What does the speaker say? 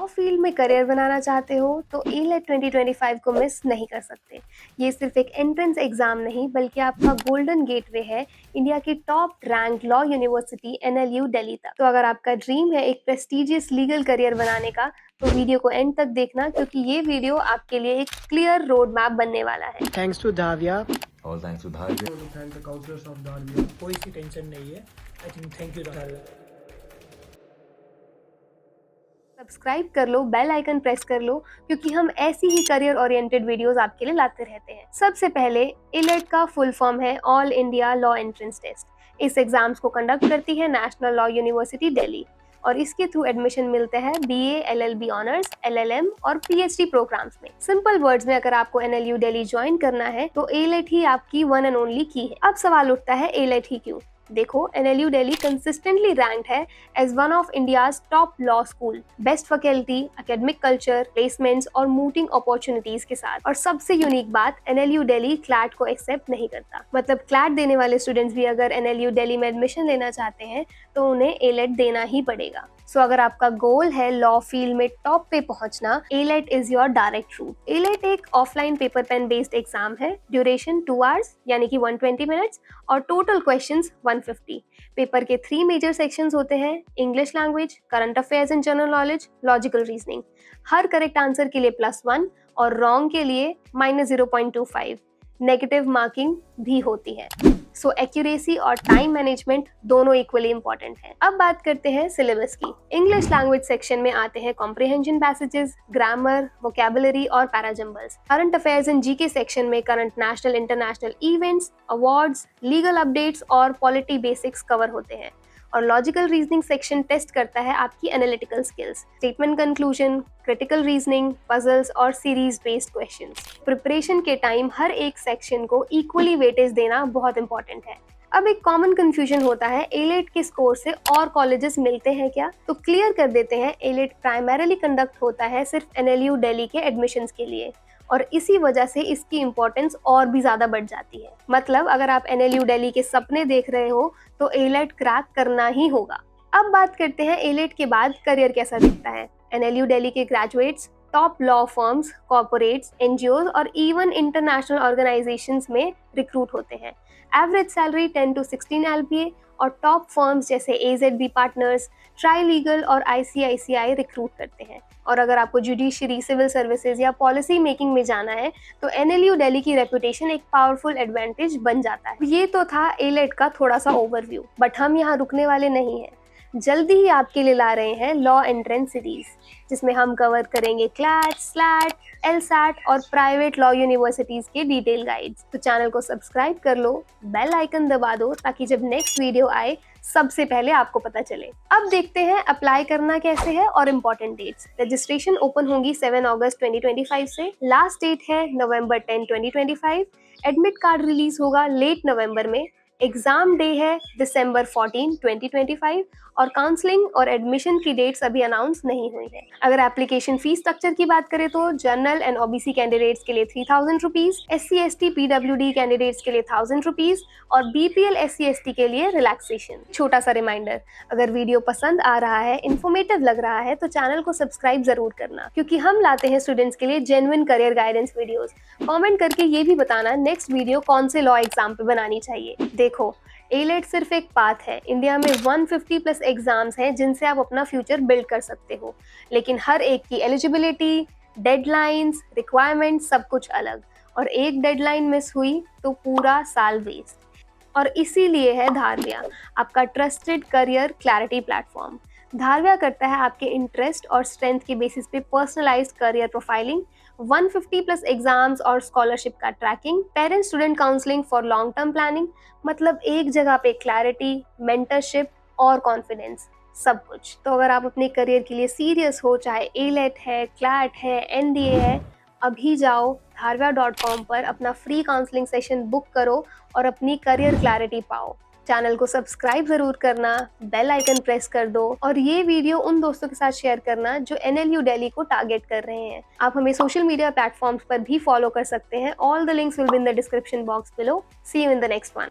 Field में career बनाना चाहते हो तो ALET 2025 को मिस नहीं कर सकते। ये सिर्फ एक एंट्रेंस एग्जाम नहीं बल्कि आपका गोल्डन गेटवे है इंडिया की top rank law university NLU Delhi तक। तो अगर आपका ड्रीम है एक प्रेस्टिजियस लीगल करियर बनाने का तो वीडियो को एंड तक देखना, क्योंकि ये वीडियो आपके लिए एक क्लियर रोड मैप बनने वाला है। थैंक्स टू धाव्या और thanks to Dhavya. Thank the counsellors of Dhavya. कोई सी टेंशन नहीं है। I think thank you Dhavya. Subscribe कर लो, बेल आइकन प्रेस कर लो, क्योंकि हम ऐसी ही करियर ओरिएंटेड वीडियोस आपके लिए लाते रहते हैं। सबसे पहले ALET का फुल फॉर्म है all India law entrance test. इस एग्जाम्स को कंडक्ट करती है नेशनल लॉ यूनिवर्सिटी दिल्ली और इसके थ्रू एडमिशन मिलते हैं BA, LLB ऑनर्स, LLM और PhD प्रोग्राम्स में। सिंपल वर्ड्स में अगर आपको NLU दिल्ली ज्वाइन करना है तो ALET ही आपकी वन एंड ओनली की है। अब सवाल उठता है ALET ही क्यों? देखो, NLU दिल्ली कंसिस्टेंटली रैंक्ड है as one of India's top law school, best faculty, academic culture, placements और मूटिंग अपॉर्चुनिटीज के साथ। और सबसे यूनिक बात, NLU दिल्ली क्लैट को एक्सेप्ट नहीं करता। मतलब क्लैट देने वाले स्टूडेंट्स भी अगर NLU दिल्ली में एडमिशन लेना चाहते हैं तो उन्हें ALET देना ही पड़ेगा। सो अगर आपका गोल है लॉ फील्ड में टॉप पे पहुंचना, ALET is your direct route. ALET एक offline paper pen based exam है। ड्यूरेशन 2 आवर्स यानी कि 120 मिनट्स और टोटल क्वेश्चंस 150। पेपर के 3 मेजर सेक्शंस होते हैं: English language, current affairs and general knowledge, logical reasoning. Her correct answer के लिए +1 और रॉन्ग के लिए -0.25। नेगेटिव मार्किंग भी होती है। सो एक्यूरेसी और टाइम मैनेजमेंट दोनों इक्वली इंपॉर्टेंट है। अब बात करते हैं सिलेबस की। इंग्लिश लैंग्वेज सेक्शन में आते हैं कॉम्प्रिहेंशन पैसेजेस, ग्रामर, वोकैबुलरी और parajumbles. Current affairs and GK section में current national international events, awards, legal updates और पॉलिटी बेसिक्स कवर होते हैं। और लॉजिकल रीजनिंग सेक्शन टेस्ट करता है आपकी analytical skills, statement conclusion, critical reasoning, puzzles और सीरीज बेस्ड क्वेश्चंस। प्रिपरेशन के टाइम हर एक सेक्शन को इक्वली वेटेज देना बहुत इंपॉर्टेंट है। अब एक कॉमन कंफ्यूजन होता है, ALET के स्कोर से और कॉलेजेस मिलते हैं क्या? तो क्लियर कर देते हैं, ALET प्राइमरीली कंडक्ट होता है सिर्फ NLU दिल्ली के एडमिशंस के लिए और इसी वजह से इसकी इम्पोर्टेंस और भी ज्यादा बढ़ जाती है। मतलब अगर आप NLU दिल्ली के सपने देख रहे हो तो ALET क्रैक करना ही होगा। अब बात करते हैं ALET के बाद करियर कैसा दिखता है। NLU दिल्ली के graduates top law firms, corporates, NGOs और इवन इंटरनेशनल ऑर्गेनाइजेशंस में रिक्रूट होते हैं। एवरेज सैलरी 10 to 16 LPA और टॉप फर्म्स जैसे AZB पार्टनर्स, ट्राई लीगल और ICICI रिक्रूट करते हैं। और अगर आपको जुडिशरी, सिविल सर्विसेज या पॉलिसी मेकिंग में जाना है तो NLU दिल्ली की रेपुटेशन एक पावरफुल एडवांटेज बन जाता है। ये तो था ALET का थोड़ा सा ओवरव्यू, बट हम यहाँ रुकने वाले नहीं हैं। जल्दी ही आपके लिए ला रहे हैं लॉ एंट्रेंस सीरीज, जिसमें हम कवर करेंगे क्लैट, स्लैट, LSAT और प्राइवेट लॉ यूनिवर्सिटीज के डिटेल गाइड्स। तो चैनल को सब्सक्राइब कर लो, बेल आइकन दबा दो ताकि जब नेक्स्ट वीडियो आए सबसे पहले आपको पता चले। अब देखते हैं अप्लाई करना कैसे है और इम्पोर्टेंट डेट्स। रजिस्ट्रेशन ओपन होगी 7 अगस्त 2025 से। लास्ट डेट है November 10, 2025। एडमिट कार्ड रिलीज होगा लेट नवंबर में। एग्जाम डे है December 14, 2025 और काउंसलिंग और एडमिशन की डेट्स अभी अनाउंस नहीं हुई है। अगर एप्लीकेशन फीस स्ट्रक्चर की बात करें तो जनरल एंड OBC कैंडिडेट्स के लिए 3000 rupees, SC ST PWD candidates के लिए 1000 रुपीज और BPL SC ST के लिए रिलैक्सेशन। छोटा सा रिमाइंडर, अगर वीडियो पसंद आ रहा है, इन्फॉर्मेटिव लग रहा है तो चैनल को सब्सक्राइब जरूर करना, क्योंकि हम लाते हैं स्टूडेंट्स के लिए genuine career guidance videos. Comment करके ये भी बताना नेक्स्ट वीडियो कौन से लॉ एग्जाम पे बनानी चाहिए। देखो, ALET सिर्फ एक पाथ है। इंडिया में 150+ एग्जाम्स हैं जिनसे आप अपना फ्यूचर बिल्ड कर सकते हो, लेकिन हर एक की एलिजिबिलिटी, डेडलाइंस, रिक्वायरमेंट सब कुछ अलग, और एक डेडलाइन मिस हुई तो पूरा साल वेस्ट। और इसीलिए है धारव्या आपका trusted career clarity platform. Dharvya करता है आपके इंटरेस्ट और स्ट्रेंथ के बेसिस पे पर्सनलाइज्ड करियर प्रोफाइलिंग, 150+ एग्जाम्स और स्कॉलरशिप का tracking, parent student counselling for long term planning. मतलब एक जगह पे क्लैरिटी, मेंटरशिप और कॉन्फिडेंस, सब कुछ। तो अगर आप अपने करियर के लिए सीरियस हो, चाहे ALET है, क्लैट है, NDA है, अभी जाओ dharvya.com पर अपना फ्री काउंसलिंग सेशन बुक करो और अपनी करियर क्लैरिटी पाओ। चैनल को सब्सक्राइब जरूर करना, बेल आइकन प्रेस कर दो और ये वीडियो उन दोस्तों के साथ शेयर करना जो NLU दिल्ली को टारगेट कर रहे हैं। आप हमें सोशल मीडिया प्लेटफॉर्म्स पर भी फॉलो कर सकते हैं। All the links will be in the description box below. See you in the next one.